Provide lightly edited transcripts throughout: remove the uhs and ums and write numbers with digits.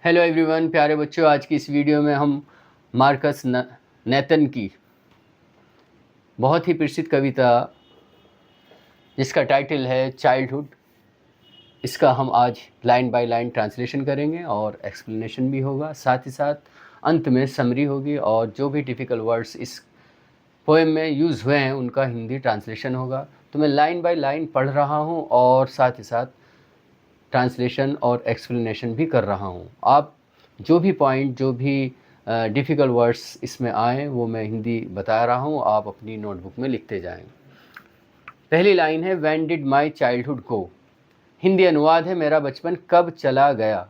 Hello everyone, प्यारे बच्चों। आज की इस वीडियो में हम मार्कस नेतन की बहुत ही प्रसिद्ध कविता जिसका टाइटल है चाइल्डहुड, इसका हम आज लाइन बाय लाइन ट्रांसलेशन करेंगे और एक्सप्लेनेशन भी होगा। साथ ही साथ अंत में समरी होगी और जो भी टिपिकल वर्ड्स इस पोएम में यूज़ हुए हैं उनका हिंदी ट्रांसलेशन होगा। तो मैं लाइन बाय लाइन पढ़ रहा हूँ और साथ ही साथ ट्रांसलेशन और एक्सप्लेनेशन भी कर रहा हूँ। आप जो भी पॉइंट, जो भी डिफ़िकल्ट वर्ड्स इसमें आए वो मैं हिंदी बता रहा हूँ, आप अपनी नोटबुक में लिखते जाएं। पहली लाइन है व्हेन डिड माई चाइल्डहुड गो। हिंदी अनुवाद है मेरा बचपन कब चला गया।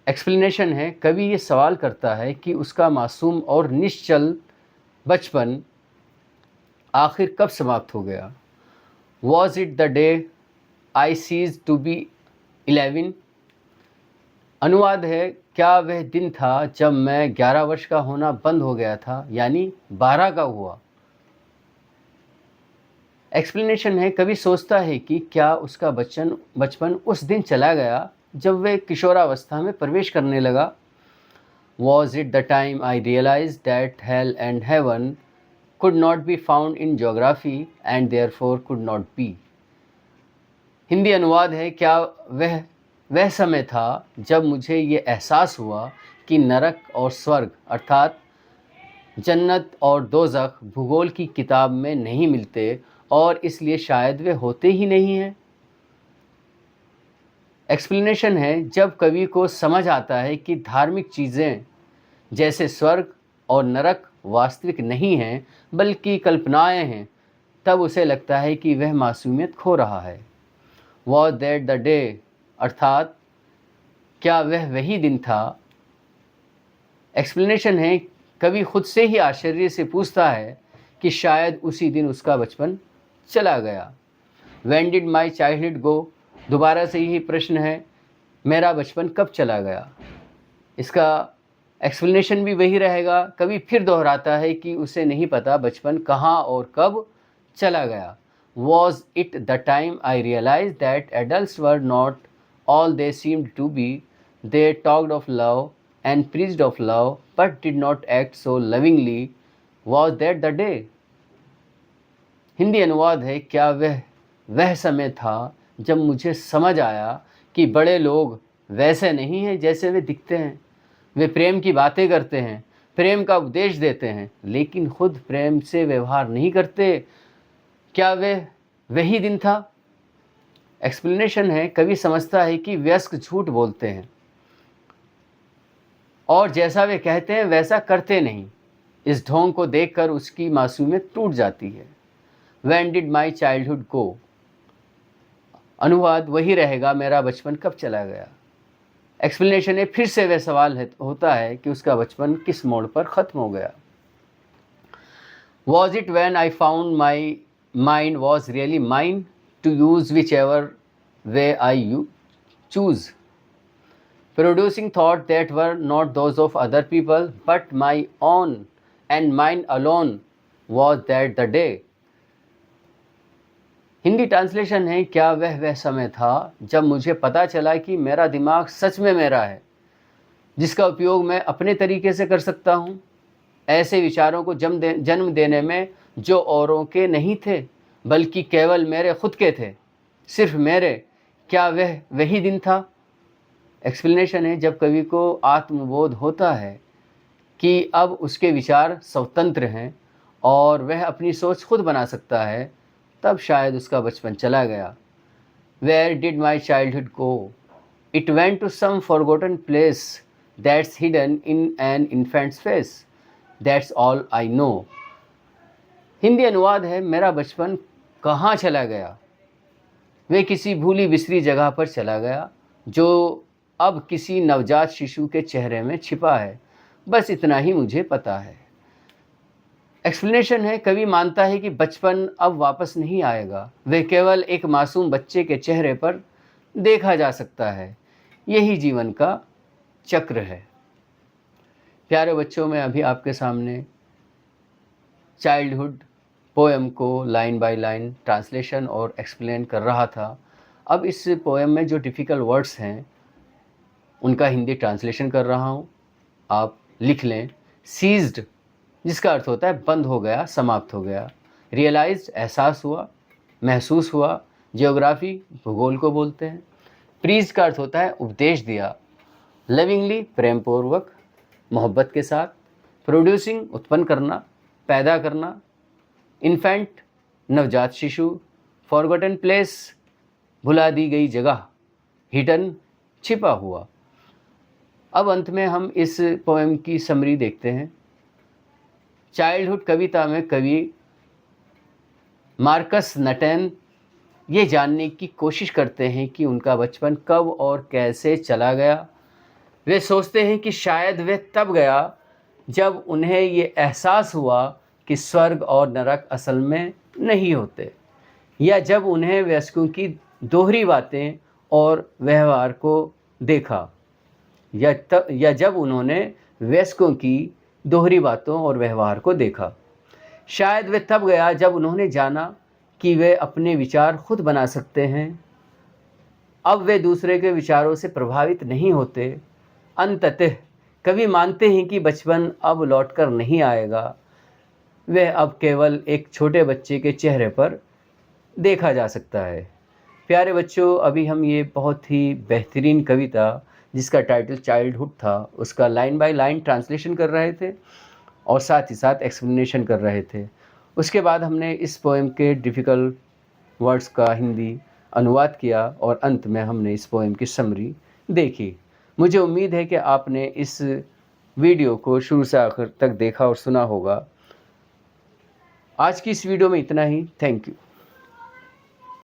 एक्सप्लेनेशन है कवि ये सवाल करता है कि उसका मासूम और निश्चल बचपन आखिर कब समाप्त हो गया। Was it the day I cease to be 11। अनुवाद है क्या वह दिन था जब मैं 11 वर्ष का होना बंद हो गया था, यानी 12 का हुआ। एक्सप्लेनेशन है कवि सोचता है कि क्या उसका बचपन उस दिन चला गया जब वह किशोरावस्था में प्रवेश करने लगा। Was it the time I realise that hell and heaven could not be found in geography and therefore could not be. Hindi अनुवाद है क्या वह समय था जब मुझे ये एहसास हुआ कि नरक और स्वर्ग अर्थात जन्नत और दोज़ख भूगोल की किताब में नहीं मिलते और इसलिए शायद वे होते ही नहीं हैं। एक्सप्लेनेशन है जब कवि को समझ आता है कि धार्मिक चीज़ें जैसे स्वर्ग और नरक वास्तविक नहीं हैं बल्कि कल्पनाएं हैं, तब उसे लगता है कि वह मासूमियत खो रहा है। वॉज दैट द डे अर्थात क्या वह वही दिन था। एक्सप्लेनेशन है कवि खुद से ही आश्चर्य से पूछता है कि शायद उसी दिन उसका बचपन चला गया। व्हेन डिड माई चाइल्डहुड गो, दोबारा से यही प्रश्न है, मेरा बचपन कब चला गया। इसका एक्सप्लेनेशन भी वही रहेगा। कवि फिर दोहराता है कि उसे नहीं पता बचपन कहाँ और कब चला गया। Was it the time I realise that adults were not all they seemed to be. They talked of love and preached of love but did not act so lovingly. Was that the day? Hindi अनुवाद है क्या वह समय था जब मुझे समझ आया कि बड़े लोग वैसे नहीं हैं जैसे वे दिखते हैं। वे प्रेम की बातें करते हैं, प्रेम का उपदेश देते हैं, लेकिन खुद प्रेम से व्यवहार नहीं करते। क्या वही दिन था। एक्सप्लेनेशन है कवि समझता है कि वयस्क झूठ बोलते हैं और जैसा वे कहते हैं वैसा करते नहीं। इस ढोंग को देखकर उसकी मासूमियत टूट जाती है। When did my childhood go? अनुवाद वही रहेगा, मेरा बचपन कब चला गया। एक्सप्लेनेशन है फिर से वह सवाल होता है कि उसका बचपन किस मोड़ पर ख़त्म हो गया। Was it when I found my mind was really mine to use whichever way I choose? Producing thoughts that were not those of other people but my own and mine alone. Was that the day? Hindi translation है क्या वह समय था जब मुझे पता चला कि मेरा दिमाग सच में मेरा है, जिसका उपयोग मैं अपने तरीके से कर सकता हूँ। ऐसे विचारों को जन्म देने में जो औरों के नहीं थे बल्कि केवल मेरे खुद के थे, सिर्फ मेरे। क्या वही दिन था। एक्सप्लेनेशन है जब कवि को आत्मबोध होता है कि अब उसके विचार स्वतंत्र हैं और वह अपनी सोच खुद बना सकता है, तब शायद उसका बचपन चला गया। Where did my childhood go? It went to some forgotten place that's hidden in an infant's face. That's all I know. Hindi अनुवाद है मेरा बचपन कहाँ चला गया। वे किसी भूली बिसरी जगह पर चला गया जो अब किसी नवजात शिशु के चेहरे में छिपा है। बस इतना ही मुझे पता है। एक्सप्लेनेशन है कवि मानता है कि बचपन अब वापस नहीं आएगा, वह केवल एक मासूम बच्चे के चेहरे पर देखा जा सकता है। यही जीवन का चक्र है। प्यारे बच्चों, मैं अभी आपके सामने चाइल्डहुड पोएम को लाइन बाय लाइन ट्रांसलेशन और एक्सप्लेन कर रहा था। अब इस पोएम में जो डिफ़िकल्ट वर्ड्स हैं उनका हिंदी ट्रांसलेशन कर रहा हूँ, आप लिख लें। सीज्ड जिसका अर्थ होता है बंद हो गया, समाप्त हो गया। रियलाइज्ड एहसास हुआ, महसूस हुआ। जियोग्राफी भूगोल को बोलते हैं। प्रीज का अर्थ होता है उपदेश दिया। लविंगली प्रेमपूर्वक, मोहब्बत के साथ। प्रोड्यूसिंग उत्पन्न करना, पैदा करना। इन्फेंट नवजात शिशु। फॉरगॉटन प्लेस भुला दी गई जगह। हिडन छिपा हुआ। अब अंत में हम इस पोएम की समरी देखते हैं। चाइल्डहुड कविता में कवि मार्कस नटेन ये जानने की कोशिश करते हैं कि उनका बचपन कब और कैसे चला गया। वे सोचते हैं कि शायद वे तब गया जब उन्हें ये एहसास हुआ कि स्वर्ग और नरक असल में नहीं होते, या जब उन्हें वयस्कों की दोहरी बातें और व्यवहार को देखा, या जब उन्होंने वयस्कों की दोहरी बातों और व्यवहार को देखा। शायद वे तब गया जब उन्होंने जाना कि वे अपने विचार खुद बना सकते हैं। अब वे दूसरे के विचारों से प्रभावित नहीं होते। अंततः कवि मानते हैं कि बचपन अब लौटकर नहीं आएगा। वह अब केवल एक छोटे बच्चे के चेहरे पर देखा जा सकता है। प्यारे बच्चों, अभी हम ये बहुत ही बेहतरीन कविता जिसका टाइटल चाइल्डहुड था उसका लाइन बाय लाइन ट्रांसलेशन कर रहे थे और साथ ही साथ एक्सप्लेनेशन कर रहे थे। उसके बाद हमने इस पोएम के डिफ़िकल्ट वर्ड्स का हिंदी अनुवाद किया और अंत में हमने इस पोएम की समरी देखी। मुझे उम्मीद है कि आपने इस वीडियो को शुरू से आखिर तक देखा और सुना होगा। आज की इस वीडियो में इतना ही। Thank you.